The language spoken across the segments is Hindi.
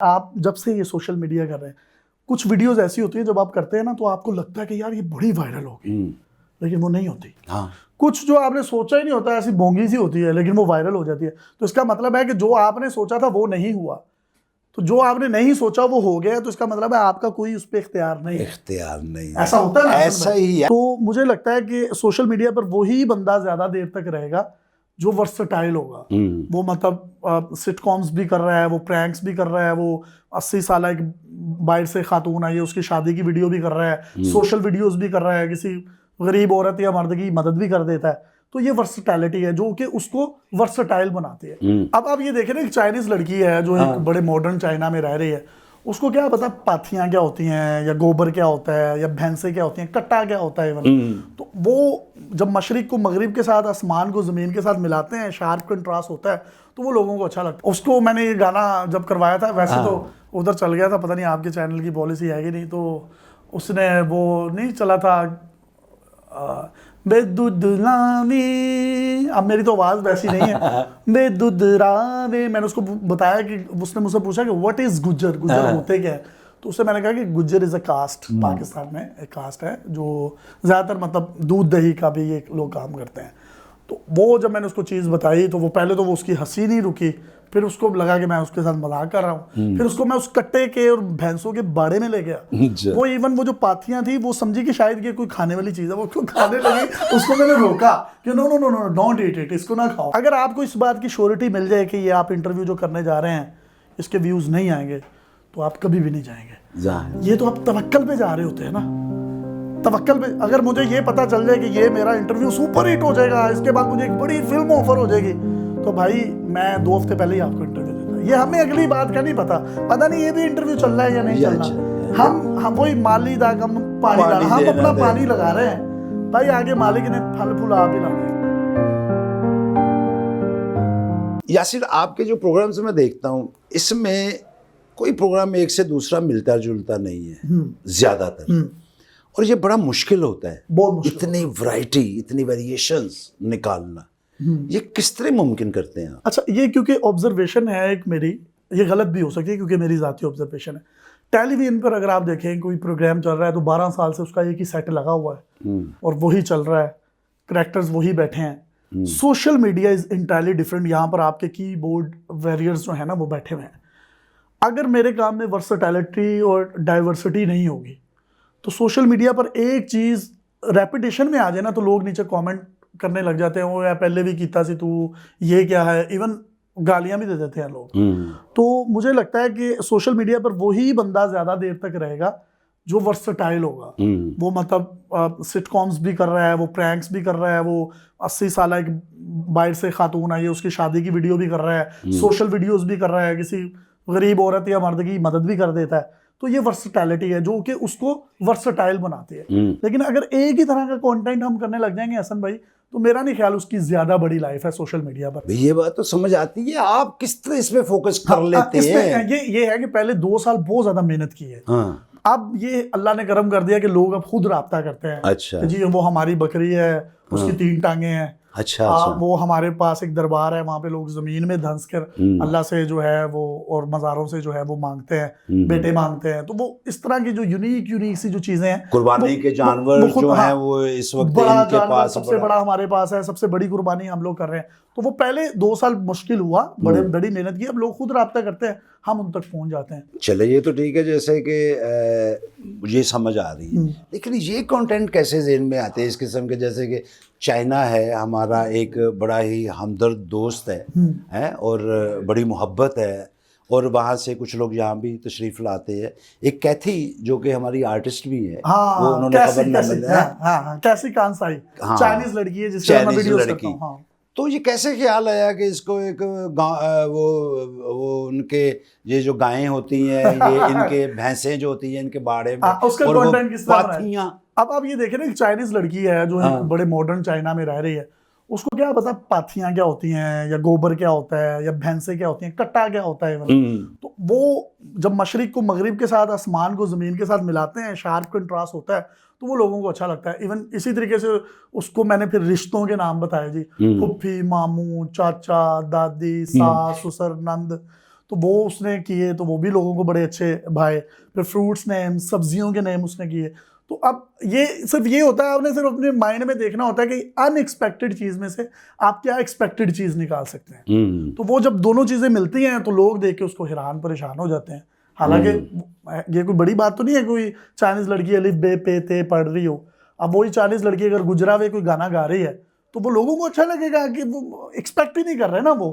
आप जब से ये सोशल मीडिया कर रहे हैं, कुछ वीडियोस ऐसी होती है जब आप करते हैं ना तो आपको लगता है कि यार ये बड़ी वायरल होगी, लेकिन वो नहीं होती। हाँ। कुछ जो आपने सोचा ही नहीं होता, ऐसी बोंगी सी होती है, लेकिन वो वायरल हो जाती है। तो इसका मतलब है कि जो आपने सोचा था वो नहीं हुआ, तो जो आपने नहीं सोचा वो हो गया, तो इसका मतलब है आपका कोई उस पर इख्तियार नहीं है। इख्तियार नहीं, ऐसा होता है ना, ऐसा ही है। तो मुझे लगता है कि सोशल मीडिया पर वही बंदा ज्यादा देर तक रहेगा जो वर्सटाइल होगा। वो मतलब सिटकॉम्स भी कर रहा है, वो प्रैंक्स भी कर रहा है, वो 80 साल एक बाहर से खातून आई है उसकी शादी की वीडियो भी कर रहा है, सोशल वीडियोस भी कर रहा है, किसी गरीब औरत या मर्द की मदद भी कर देता है। तो ये वर्सटैलिटी है जो कि उसको वर्सटाइल बनाती है। अब आप ये देखें ना, एक चाइनीज लड़की है जो एक बड़े मॉडर्न चाइना में रह रही है, उसको क्या पता पाथियां क्या होती हैं, या गोबर क्या होता है, या भैंसे क्या होती हैं, कट्टा क्या होता है इवन। तो वो जब मशरिक को मगरिब के साथ, आसमान को ज़मीन के साथ मिलाते हैं, शार्प कंट्रास्ट होता है, तो वो लोगों को अच्छा लगता है। उसको मैंने ये गाना जब करवाया था, वैसे तो उधर चल गया था, पता नहीं आपके चैनल की पॉलिसी है कि नहीं, तो उसने वो नहीं चला था बेदुदलावी। अब मेरी तो आवाज़ वैसी नहीं है बेदुदरावे। मैंने उसको बताया कि उसने मुझसे पूछा कि व्हाट इज़ गुज्जर, गुज्जर होते क्या है, तो उससे मैंने कहा कि Gujjar is a caste. Pakistan में एक कास्ट है जो ज़्यादातर मतलब दूध दही का भी ये लोग काम करते हैं। तो वो जब मैंने उसको चीज़ बताई तो वो पहले तो वो उसकी हंसी नहीं रुकी, फिर उसको लगा कि मैं उसके साथ मजाक कर रहा हूँ, फिर उसको मैं उस कट्टे के और भैंसों के बाड़े में ले गया। वो इवन वो जो पाथियां थी वो समझी कि शायद ये कोई खाने वाली चीज़ है, वो क्यों खाने लगी। उसको मैंने रोका कि no no no no don't eat it, इसको ना खाओ। अगर आपको इस बात की श्योरिटी मिल जाए कि ये आप इंटरव्यू जो करने जा रहे हैं इसके व्यूज़ नहीं आएंगे, तो आप कभी भी नहीं जाएंगे। ये तो आप तवक्कल पे जा रहे होते हैं ना, तवक्कल पे। अगर मुझे ये पता चल जाए कि ये मेरा इंटरव्यू सुपर हिट हो जाएगा, इसके बाद मुझे एक बड़ी फिल्म ऑफर हो जाएगी, तो भाई मैं 2 हफ्ते पहले ही आपको इंटरव्यू देता। ये हमें अगली बात का नहीं पता नहीं ये भी इंटरव्यू चल रहा है या नहीं चल रहा। हम वही माली दाग, हम पानी ला, हम अपना पानी लगा रहे हैं भाई, आगे मालिक ने फल फूल आप ही लाना है। यासिर, आपके जो प्रोग्राम्स मैं देखता हूँ, इसमें कोई प्रोग्राम एक से दूसरा मिलता जुलता नहीं है ज्यादातर, और ये बड़ा मुश्किल होता है, बहुत मुश्किल। इतनी वैरायटी, इतनी वेरिएशंस निकालना, ये किस तरह मुमकिन करते हैं? अच्छा, ये क्योंकि ऑब्जर्वेशन है एक मेरी, ये गलत भी हो सकती है क्योंकि मेरी जाती ऑब्जर्वेशन है। टेलीविजन पर अगर आप देखें कोई प्रोग्राम चल रहा है तो 12 साल से उसका एक ही सेट लगा हुआ है और वही चल रहा है, करैक्टर्स वही बैठे हैं। Social media is entirely different. यहाँ पर आपके कीबोर्ड वॉरियर्स जो है ना वो बैठे हुए हैं। अगर मेरे काम में वर्सटैलिटी और डाइवर्सिटी नहीं होगी तो सोशल मीडिया पर एक चीज़ रेपिटेशन में आ जाए ना तो लोग नीचे कमेंट करने लग जाते हैं, वो यार पहले भी कीता सी तू, ये क्या है, इवन गालियां भी दे देते हैं लोग। तो मुझे लगता है कि सोशल मीडिया पर वही बंदा ज़्यादा देर तक रहेगा जो वर्सटाइल होगा। वो मतलब सिटकॉम्स भी कर रहा है, वो प्रैंक्स भी कर रहा है, वो 80 साल एक बाहर से खातून आई है उसकी शादी की वीडियो भी कर रहा है, सोशल वीडियोस भी कर रहा है, किसी गरीब औरत या मर्द की मदद भी कर देता है। तो ये वर्सटैलिटी है जो कि उसको वर्सटाइल बनाती है। लेकिन अगर एक ही तरह का कंटेंट हम करने लग जाएंगे हसन भाई, तो मेरा नहीं ख्याल उसकी ज्यादा बड़ी लाइफ है सोशल मीडिया पर। ये बात तो समझ आती है, आप किस तरह इसमें फोकस कर लेते हैं? ये है कि पहले 2 साल बहुत ज्यादा मेहनत की है। अब ये अल्लाह ने करम कर दिया कि लोग अब खुद राब्ता करते हैं। अच्छा। जी वो हमारी बकरी है, उसकी 3 टांगे हैं। अच्छा। वो हमारे पास एक दरबार है, वहाँ पे लोग जमीन में धंस कर अल्लाह से जो है वो और मज़ारों से जो है वो मांगते हैं, बेटे मांगते हैं। तो वो इस तरह की जो यूनिक सी जो चीज़ें हैं, कुर्बानी के जानवर जो हैं वो इस वक्त बड़ा इनके पास सबसे बड़ा हमारे पास है, सबसे बड़ी कुर्बानी हम लोग कर रहे हैं। तो वो पहले 2 साल मुश्किल हुआ, बड़ी मेहनत की, अब लोग खुद राब्ता करते हैं, हम उन तक पहुंच जाते हैं। चले, ये तो ठीक है, जैसे कि ये समझ आ रही है, लेकिन ये कंटेंट कैसे ज़हन में आते हैं इस किस्म के? जैसे कि चाइना है हमारा एक बड़ा ही हमदर्द दोस्त है और बड़ी मोहब्बत है, और वहाँ से कुछ लोग यहाँ भी तशरीफ़ लाते हैं। एक कैथी जो कि हमारी आर्टिस्ट भी है, वो उन्होंने कैसी कांसाई चाइनीज लड़की है जिससे मैं वीडियोस करता हूं। तो ये कैसे ख्याल आया कि इसको एक वो उनके ये जो गायें होती हैं, ये इनके भैंसें जो होती हैं इनके बाड़े में, उसका और वो कंटेंट किस तरह पाथियां। अब आप ये देखें ना, एक चाइनीज लड़की है जो एक बड़े मॉडर्न चाइना में रह रही है, उसको क्या पता पाथियां क्या होती हैं, या गोबर क्या होता है, या भैंसे क्या होती हैं, कट्टा क्या होता है। तो वो जब मशरिक को मगरिब के साथ, आसमान को ज़मीन के साथ मिलाते हैं, शार्प कंट्रास्ट होता है, तो वो लोगों को अच्छा लगता है। इवन इसी तरीके से उसको मैंने फिर रिश्तों के नाम बताए जी, फुफ्फी, मामू, चाचा, दादी, सास, ससुर, नंद। तो वो उसने किए, तो वो भी लोगों को बड़े अच्छे भाए। फिर फ्रूट्स नेम, सब्जियों के नेम उसने किए। तो अब ये सिर्फ ये होता है, आपने सिर्फ अपने माइंड में देखना होता है कि अनएक्सपेक्टेड चीज़ में से आप क्या एक्सपेक्टेड चीज़ निकाल सकते हैं। तो वो जब दोनों चीज़ें मिलती हैं तो लोग देख के उसको हैरान परेशान हो जाते हैं। हालांकि ये कोई बड़ी बात तो नहीं है, कोई चाइनीज़ लड़की अलिफ बे पे ते पढ़ रही हो, अब वही चाइनीज़ लड़की अगर गुजरावे कोई गाना गा रही है तो वो लोगों को अच्छा लगेगा कि वो एक्सपेक्ट ही नहीं कर रहे ना वो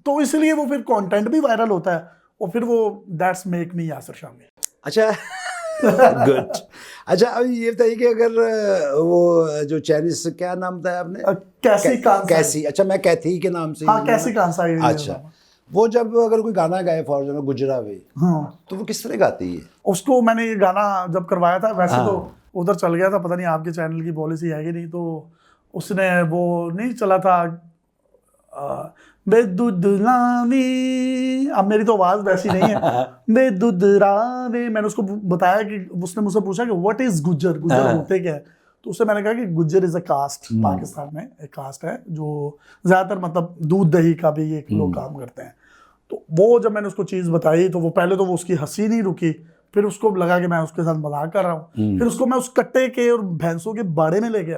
तो इसलिए वो फिर कंटेंट भी वायरल होता है और फिर वो that's make me Yasir Shami. अच्छा गुड। अच्छा अब ये बताइए कि अगर वो जो चाइनीज क्या नाम था आपने? कैसी कांसाई। कैसी, अच्छा मैं कैथी के नाम से। हाँ कैसी कांसाई। अच्छा, वो जब अगर कोई गाना गाए फॉर एग्जाम्पल गुजरावी, हाँ तो वो किस तरह गाती है? उसको मैंने ये गाना जब करवाया था, वैसे तो उधर चल गया था, पता नहीं आपके चैनल की पॉलिसी है कि नहीं, तो उसने वो नहीं चला था बेदुदलावी, अब मेरी तो आवाज़ वैसी नहीं है बेदुदरावे। मैंने उसको बताया कि उसने मुझसे पूछा कि व्हाट इज गुज्जर, गुज्जर होते क्या है, तो उससे मैंने कहा कि Gujjar is a caste, Pakistan में एक कास्ट है जो ज़्यादातर मतलब दूध दही का भी ये लोग काम करते हैं। तो वो जब मैंने उसको चीज़ बताई तो वो पहले तो वो उसकी हंसी नहीं रुकी, फिर उसको लगा कि मैं उसके साथ मजाक कर रहा हूँ, फिर उसको मैं उस कट्टे के और भैंसों के बाड़े में ले गया।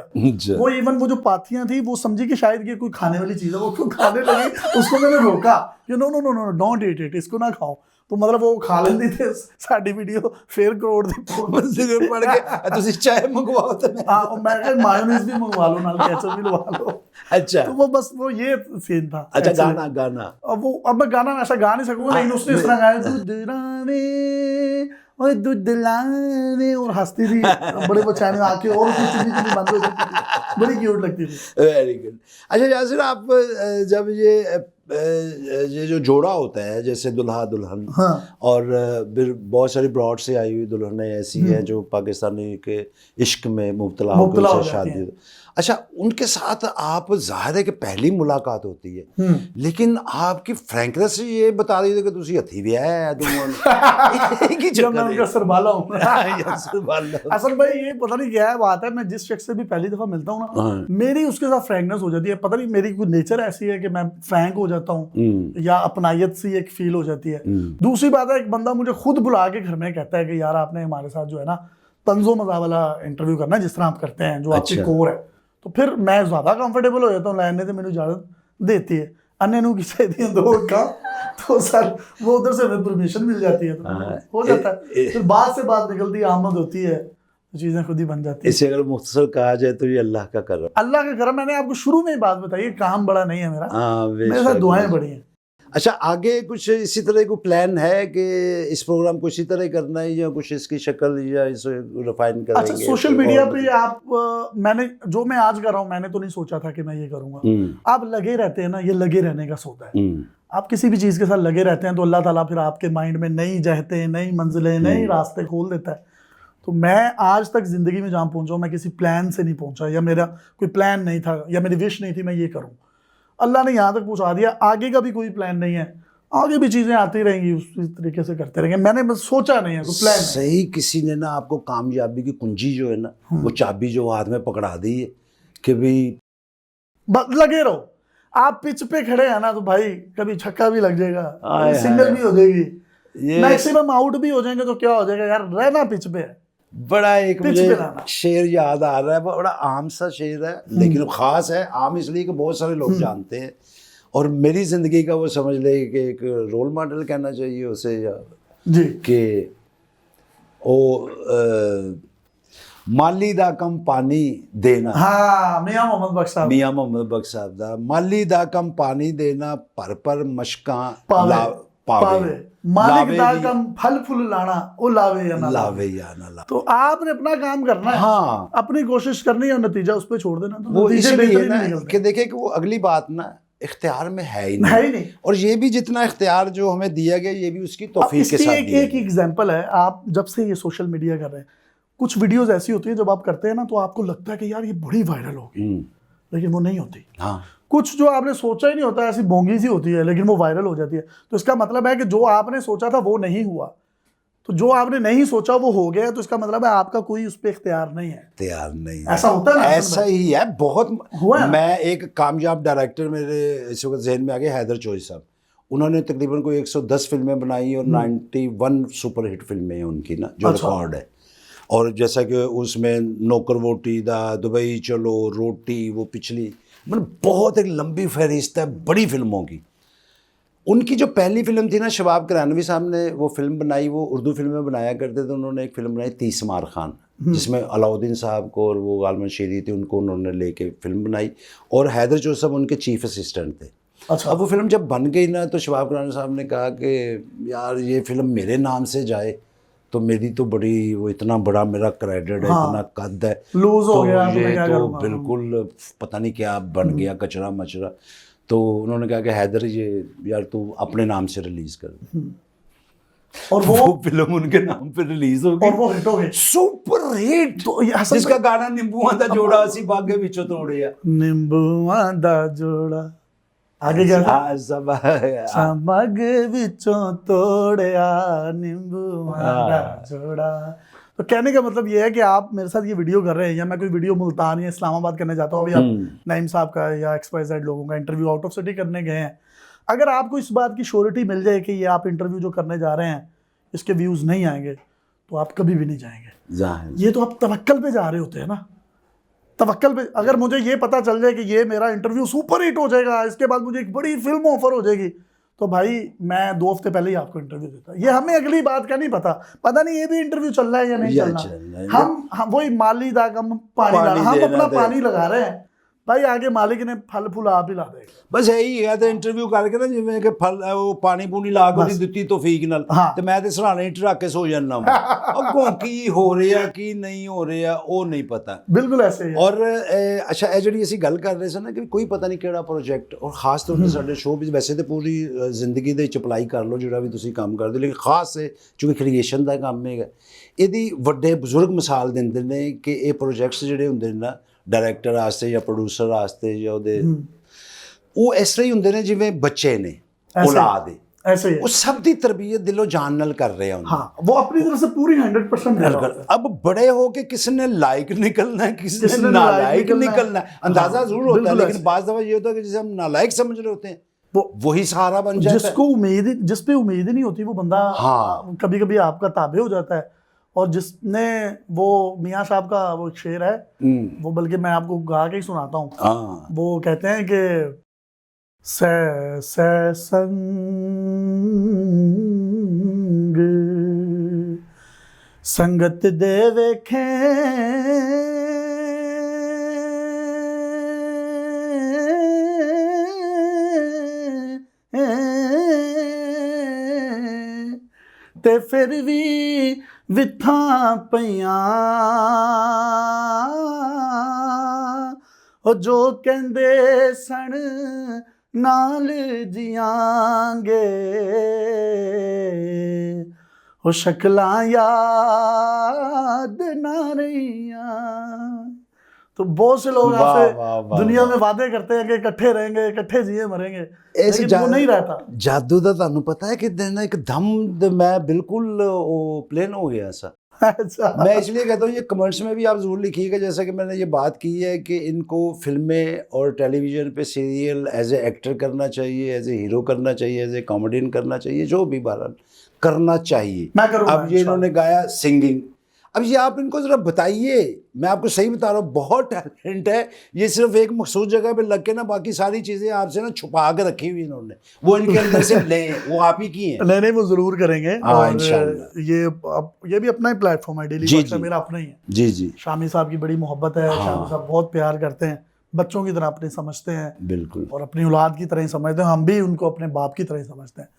वो इवन वो जो पाथियां थी वो समझी कि शायद ये कोई खाने वाली चीज़ है, वो उसको खाने लगी। उसको मैंने रोका कि no no no no don't eat it, इसको ना खाओ। तो मतलब वो खा लेती थे साड़ी वीडियो फिर करोड़ मंजिल पड़ के तुसी चाय मंगवाओ तो मैं मायोनीज भी मंगवा लो, नाल केचप भी लगा लो। अच्छा तो वो बस वो ये सीन था। अच्छा गाना अब मैं गाना ऐसा गा नहीं सकूंगा, लेकिन उसने इस तरह गाया दुदरावे ओए दुदलावे और हंसती थी बड़े बच्चे आके और उसकी चुन्नी चुन्नी बंद हो जाती थी, बड़ी क्यूट लगती थी। Very good. अच्छा यासिर, आप जब ये जो जोड़ा होता है जैसे दुल्हा दुल्हन, हाँ। और फिर बहुत सारी ब्रॉड से आई हुई दुल्हनें ऐसी हैं जो पाकिस्तानी के इश्क में मुब्तला होकर शादी, अच्छा उनके साथ आप जाहिर है कि पहली मुलाकात होती है, लेकिन आपकी फ्रैंकनेस से ये बता रही थी कि तुसी हथी भी है असल भाई ये पता नहीं क्या है बात है, मैं जिस शख्स से भी पहली दफा मिलता हूँ ना मेरी उसके साथ फ्रैंकनेस हो जाती है। पता नहीं मेरी कोई नेचर ऐसी है कि मैं फ्रैंक हो जाता हूँ या अपनायत सी एक फील हो जाती है। दूसरी बात है, एक बंदा मुझे खुद बुला के घर में कहता है कि यार आपने हमारे साथ जो है ना तंजो मजा वाला इंटरव्यू करना है जिस तरह आप करते हैं, जो आपकी कोर है, तो फिर मैं ज्यादा कंफर्टेबल हो जाता हूँ। लाइन ने मेरी इजाजत देती है, अन्य नु किसे दी दो का तो सर वो उधर से परमिशन मिल जाती है तो हो जाता है। फिर बात से बात निकलती है, आमद होती है, चीजें खुद ही बन जाती है। इसे अगर मुख्तसर कहा जाए तो ये अल्लाह का करम, अल्लाह का करम। मैंने आपको शुरू में ही बात बताई, काम बड़ा नहीं है मेरा, मेरे साथ दुआएं बड़ी हैं। अच्छा आगे कुछ इसी तरह को प्लान है कि इस प्रोग्राम को इसी तरह करना है या कुछ इसकी शक्ल या इसे रिफाइन करेंगे? अच्छा सोशल मीडिया पे आप मैंने जो मैं आज कर रहा हूँ मैंने तो नहीं सोचा था कि मैं ये करूँगा। आप लगे रहते हैं ना, ये लगे रहने का सौदा है। आप किसी भी चीज़ के साथ लगे रहते हैं तो अल्लाह ताला फिर आपके माइंड में नई जहतें, नई मंजिलें, नई रास्ते खोल देता है। तो मैं आज तक ज़िंदगी में जहाँ पहुँचा हूँ मैं किसी प्लान से नहीं पहुँचा, या मेरा कोई प्लान नहीं था या मेरी विश नहीं थी मैं ये करूँ। अल्लाह ने यहाँ तक पहुँचा दिया, आगे का भी कोई प्लान नहीं है, आगे भी चीज़ें आती रहेंगी, उसी तरीके से करते रहेंगे। मैंने बस सोचा नहीं है कोई प्लान। सही किसी ने ना आपको कामयाबी की कुंजी जो है ना वो चाबी जो हाथ में पकड़ा दी है कि भाई बस लगे रहो। आप पिच पे खड़े हैं ना तो भाई कभी छक्का भी लग जाएगा, सिंगल भी हो जाएगी, मैक्सिमम आउट भी हो जाएंगे तो क्या हो जाएगा यार, रहना पिच पे है। बड़ा एक मुझे शेर याद आ रहा है, बड़ा आम सा शेर है लेकिन खास है। आम इसलिए कि बहुत सारे लोग जानते हैं, और मेरी ज़िंदगी का वो समझ ले कि एक रोल मॉडल कहना चाहिए उसे, या जी कि ओ माली दा कम पानी देना। हाँ मियां मोहम्मद बख्श साहब, मियां मोहम्मद बख्श साहब दा माली दा कम पानी देना पर मशकां पावे मालिक दा कम फल फूल लाना ओ लावे या ना लावे या ना लावे। तो आपने अपना काम करना है, हाँ अपनी कोशिश करनी है और नतीजा उस पर छोड़ देना। तो वो इसलिए ना कि देखे कि वो अगली बात ना इख्तियार में है ही नहीं, और ये भी जितना इख्तियार जो हमें दिया गया ये भी उसकी तौफीक के साथ दिया। एक एग्जांपल है, आप जब से ये सोशल मीडिया कर रहे हैं कुछ वीडियोस ऐसी होती है जब आप करते हैं ना तो आपको लगता है कि यार ये बड़ी वायरल होगी, लेकिन वो नहीं होती। हाँ कुछ जो आपने सोचा ही नहीं होता, ऐसी बोंगी सी होती है लेकिन वो वायरल हो जाती है। तो इसका मतलब है कि जो आपने सोचा था वो नहीं हुआ, तो जो आपने नहीं सोचा वो हो गया, तो इसका मतलब है आपका कोई उस पर इख्तियार नहीं है। इख्तियार नहीं, ऐसा होता है, ऐसा ही है बहुत हुआ। मैं एक कामयाब डायरेक्टर मेरे इस वक्त जहन में आ गए, हैदर चौधरी साहब, उन्होंने तकरीबन कोई 110 फिल्में बनाई और 91 सुपर हिट फिल्में हैं उनकी ना, जो रिकॉर्ड है। और जैसा कि उसमें नौकर वोटी दा, दुबई चलो, रोटी, वो पिछली, मतलब बहुत एक लंबी फहरिस्त है बड़ी फिल्मों की। उनकी जो पहली फिल्म थी ना, शबाब किरानवी साहब ने वो फिल्म बनाई, वो उर्दू फिल्में बनाया करते थे, उन्होंने एक फिल्म बनाई तीसमार खान, जिसमें अलाउद्दीन साहब को और वो गालमन शीरी थी, उनको उन्होंने लेके फिल्म बनाई, और हैदर जोसेफ उनके चीफ असिस्टेंट थे। अच्छा। अब वो फिल्म जब बन गई ना, तो शबाब किरानवी साहब ने कहा कि यार ये फिल्म मेरे नाम से जाए तो मेरी तो बड़ी, वो इतना बड़ा मेरा क्रेडिट है, इतना कद है, लूज हो गया तो मैं ये क्या तो करूंगा? बिल्कुल पता नहीं क्या बन गया, कचरा मचरा। तो उन्होंने कहा कि हैदर ये यार तू अपने नाम से रिलीज कर। और वो फिल्म उनके नाम पे रिलीज हो और गई, वो हिट हो गई, सुपर हिट। तो ये असल जिसका गाना नींबूआं दा जोड़ा असी बागे विचों तोड़िया, नींबूआं दा जोड़ा, आगे क्या था? हाँ, सब समग विचों तोड़िया नींबूआं दा जोड़ा। तो कहने का मतलब ये है कि आप मेरे साथ ये वीडियो कर रहे हैं, या मैं कोई वीडियो मुल्तान या इस्लामाबाद करने जाता हूँ, अभी आप नईम साहब का या XYZ लोगों का इंटरव्यू आउट ऑफ सिटी करने गए हैं, अगर आपको इस बात की श्योरिटी मिल जाए कि ये आप इंटरव्यू जो करने जा रहे हैं इसके व्यूज़ नहीं आएंगे, तो आप कभी भी नहीं जाएंगे। ये तो आप तवक्कल पे जा रहे होते हैं ना, तवक्कल पे। अगर मुझे ये पता चल जाए कि ये मेरा इंटरव्यू सुपर हिट हो जाएगा, इसके बाद मुझे एक बड़ी फिल्म ऑफर हो जाएगी, तो भाई मैं 2 हफ्ते पहले ही आपको इंटरव्यू देता। ये हमें अगली बात का नहीं पता नहीं ये भी इंटरव्यू चल रहा है या नहीं चल रहा। हम वही माली दाग हम पानी हम अपना पानी लगा रहे हैं भाई, आगे मालिक ने फल फूल आप ही ला देगा। बस यही है, तो इंटरव्यू करके ना जिवें कि फल वो पानी पूनी ला के ਉਹਦੀ ਦਿੱਤੀ तौफीक ਨਾਲ, ਤੇ मैं ਤੇ ਸਰਾਣੇ ਢਰਾ ਕੇ ਸੋ ਜਾਂਦਾ ਹਾਂ। ਅੱਗੋਂ ਕੀ ਹੋ ਰਿਹਾ ਕੀ ਨਹੀਂ ਹੋ ਰਿਹਾ ਉਹ ਨਹੀਂ ਪਤਾ, ਬਿਲਕੁਲ ਐਸੇ ਹੀ। ਔਰ ਅੱਛਾ, ਇਹ ਜਿਹੜੀ ਅਸੀਂ ਗੱਲ ਕਰ ਰਹੇ ਸੀ ਨਾ ਕਿ ਕੋਈ ਪਤਾ ਨਹੀਂ ਕਿਹੜਾ ਪ੍ਰੋਜੈਕਟ, ਔਰ ਖਾਸ ਤੌਰ ਤੇ ਸਾਡੇ ਸ਼ੋਅ ਵਿੱਚ ਵੈਸੇ ਤੇ ਪੂਰੀ ਜ਼ਿੰਦਗੀ ਦੇ ਵਿੱਚ ਅਪਲਾਈ ਕਰ ਲਓ ਜਿਹੜਾ ਵੀ ਤੁਸੀਂ ਕੰਮ ਕਰਦੇ, ਲੇਕਿਨ ਖਾਸ ਚੂੰਕਿ ਕ੍ਰੀਏਸ਼ਨ ਦਾ ਕੰਮ ਹੈਗਾ, ਇਹਦੀ ਵੱਡੇ ਬਜ਼ੁਰਗ ਮਿਸਾਲ ਦਿੰਦੇ ਨੇ ਕਿ ਇਹ ਪ੍ਰੋਜੈਕਟਸ ਜਿਹੜੇ ਹੁੰਦੇ ਨੇ ਨਾ डायरैक्टर वास्ते या प्रोड्यूसर वास्ते या वो इस तरह ही होंगे ने जिवें बच्चे ने औलाद है, ऐसे ही वो सब दी तरबियत दिलो जान नाल कर रहे हैं। हाँ, वो अपनी तरफ से पूरी 100% अब बड़े हो के किसने लायक निकलना है, किसने नालायक निकलना है, अंदाजा जरूर होता है, लेकिन बाज़ दफ़ा ये होता है कि जिसे हम नालायक समझ रहे होते हैं वही सहारा बन जाता है। जिसको उम्मीद, जिस पे उम्मीद ही नहीं होती वो बंदा कभी कभी आपका ताबे हो जाता है। और जिसने वो मियाँ साहब का वो शेर है, वो बल्कि मैं आपको गा के ही सुनाता हूँ। वो कहते हैं कि से संगत दे वेखे ते फिर भी विथा पईयां जो कहंदे सन नाल जियांगे, वो शक्लां याद ना रहियां। तो बहुत से लोग ऐसे दुनिया में वादे करते हैं कि इकट्ठे रहेंगे, इकट्ठे जिए मरेंगे, लेकिन वो नहीं रहता। जादू दा तुहानू पता है कि दिन एकदम मैं बिल्कुल प्लेन हो गया सा। अच्छा। मैं इसलिए कहता हूँ ये कमेंट्स में भी आप ज़रूर लिखिएगा, जैसा कि मैंने ये बात की है कि इनको फिल्में और टेलीविज़न पे सीरियल एज ए एक्टर करना चाहिए, एज ए हीरो करना चाहिए, एज ए कॉमेडियन करना चाहिए, जो भी बहरहाल करना चाहिए। अब ये इन्होंने गाया सिंगिंग, अब ये आप इनको ज़रा बताइए, मैं आपको सही बता रहा हूँ बहुत टैलेंट है, ये सिर्फ एक मखसूस जगह पे लग के ना बाकी सारी चीज़ें आपसे ना छुपा के रखी हुई इन्होंने, वो इनके अंदर से लें, वो आप ही की हैं। नहीं वो ज़रूर करेंगे। हाँ, इंशाल्लाह। ये भी अपना ही प्लेटफॉर्म है, डेली वर्क मेरा अपना ही है। जी जी, शामी साहब की बड़ी मोहब्बत है। शामी साहब बहुत प्यार करते हैं, बच्चों की तरह अपने समझते हैं, बिल्कुल, और अपनी औलाद की तरह ही समझते हैं। हम भी उनको अपने बाप की तरह ही समझते हैं।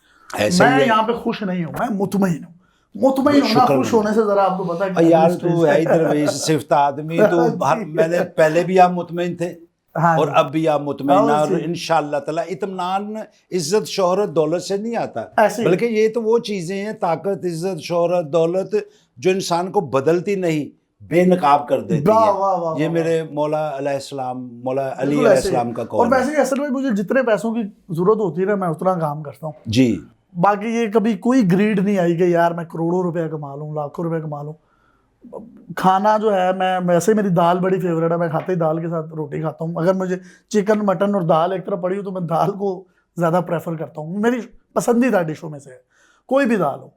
मैं यहाँ पे खुश नहीं हूँ, मैं मुतमईन हूँ। मुतमईन होना, खुश होने से जरा आपको पता है यार तू है इधर सिफ्त आदमी, तो मैंने पहले भी आप मुतमईन थे और अब भी आप मुतमईन, और इंशाअल्लाह ताला इत्मीनान इज्जत शोहरत दौलत से नहीं आता, बल्कि ये तो वो चीज़ें हैं, ताकत इज्जत शोहरत दौलत जो इंसान को बदलती नहीं बेनकाब कर देती है। ये मेरे मौला अलैहिस्सलाम, मौला अली अलैहिस्सलाम का कौल। और वैसे असल में मुझे जितने पैसों की जरूरत होती है ना, मैं उतना काम करता हूँ जी। बाकी ये कभी कोई ग्रीड नहीं आई कि यार मैं करोड़ों रुपया कमा लूँ, लाखों रुपया कमा लूँ। खाना जो है, मैं वैसे मेरी दाल बड़ी फेवरेट है, मैं खाते ही दाल के साथ रोटी खाता हूँ। अगर मुझे चिकन मटन और दाल एक तरफ पड़ी हो तो मैं दाल को ज़्यादा प्रेफर करता हूँ, मेरी पसंदीदा डिशों में से है, कोई भी दाल हो।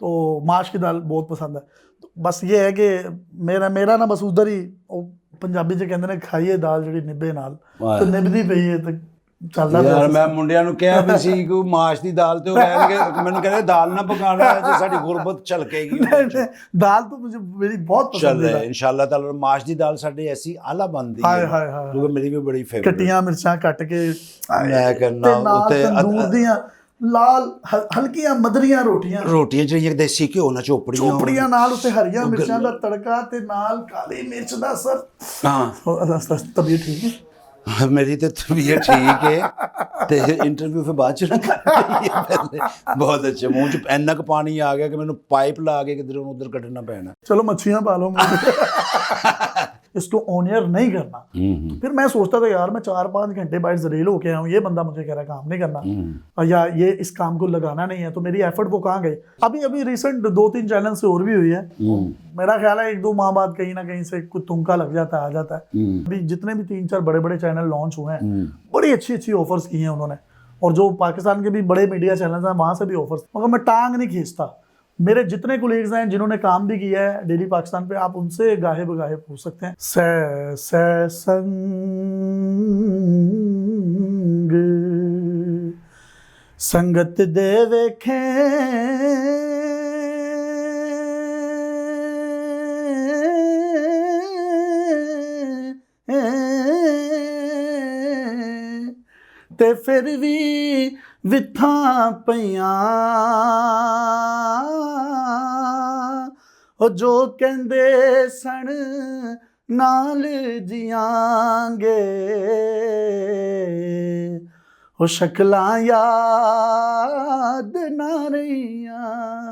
तो माश की दाल बहुत पसंद है। तो बस ये है कि मेरा ना बस उधर ही पंजाबी च कहते ने खाइए दाल ਜਿਹੜੀ ਨਿੱਬੇ ਨਾਲ, ਵਾਹ। ਤੇ ਨਿਭਦੀ ਪਈ ਹੈ ਤੇ ਚੱਲਦਾ ਪਿਆ ਯਾਰ ਮੈਂ system। ਮੁੰਡਿਆਂ ਨੂੰ ਕਿਹਾ ਵੀ ਸੀ ਕਿ ਮਾਸ਼ ਦੀ ਦਾਲ ਤੇ ਉਹ ਕਹਿਣਗੇ, ਮੈਨੂੰ ਕਹਿੰਦੇ ਦਾਲ ਨਾ ਪਕਾਣਾ ਜੇ ਸਾਡੀ ਗੁਰਬਤ ਛਲਕੇਗੀ। दाल तो मुझे मेरी बहुत चल पसंद रहा है। है इंशाल्लाह ताला। माश दी दाल साडी ऐसी आला बनदी हाय है हाय हाय क्योंकि मेरी भी बड़ी फेवरेट। कट्टियां मिर्चां कट के मैं कहना ते नाल उत्ते तंदूर दियां लाल हल्कियां मदरियां रोटियां रोटियां ਜਿਹੜੀਆਂ ਦੇਸੀ ਘਿਓ ਨਾਲ ਚੋਪੜੀਆਂ ਚੋਪੜੀਆਂ ਨਾਲ ਉੱਤੇ ਹਰੀਆਂ ਮਿਰਚਾਂ ਦਾ ਤੜਕਾ ਤੇ ਨਾਲ ਕਾਲੀ ਮਿਰਚ ਦਾ ਅਸਰ। ਹਾਂ ਤਬੀਅਤ ਠੀਕ ਹੈ? मेरी तो तबीयत ठीक है ते इंटरव्यू फिर बाद च पहले बहुत अच्छे मुंह च ਇੰਨਾ ਕੁ ਪਾਣੀ ਆ ਗਿਆ ਕਿ ਮੈਨੂੰ ਪਾਈਪ ਲਾ ਕੇ किधर उधर ਕੱਢਣਾ ਪੈਣਾ। चलो मच्छियां पालो इसको ऑनियर नहीं करना। फिर मैं सोचता था यार मैं 4-5 घंटे बाहर जरील होके आया हूँ, ये बंदा मुझे कह रहा है काम नहीं करना और या ये इस काम को लगाना नहीं है, तो मेरी एफर्ट वो कहाँ गई। अभी रिसेंट 2-3 चैनल से और भी हुई है, मेरा ख्याल है 1-2 माह बाद कहीं ना कहीं से कुछ तुमका लग जाता है, आ जाता है। अभी जितने भी 3-4 बड़े चैनल लॉन्च हुए हैं, बड़ी अच्छी ऑफर्स की हैं उन्होंने, और जो पाकिस्तान के भी बड़े मीडिया चैनल हैं वहाँ से भी ऑफर्स, मगर मैं टांग नहीं खींचता। मेरे जितने कोलीग्स हैं जिन्होंने काम भी किया है डेली पाकिस्तान पे, आप उनसे गाहे बगाहे पूछ सकते हैं। से संगत दे वेखे ते फिर भी विथां पईयां ਉਹ ਜੋ ਕਹਿੰਦੇ ਸਣ ਨਾਲ ਜੀਆਂਗੇ, ਉਹ ਸ਼ਕਲਾਂ ਯਾਦ ਨਾ ਰਹੀਆਂ।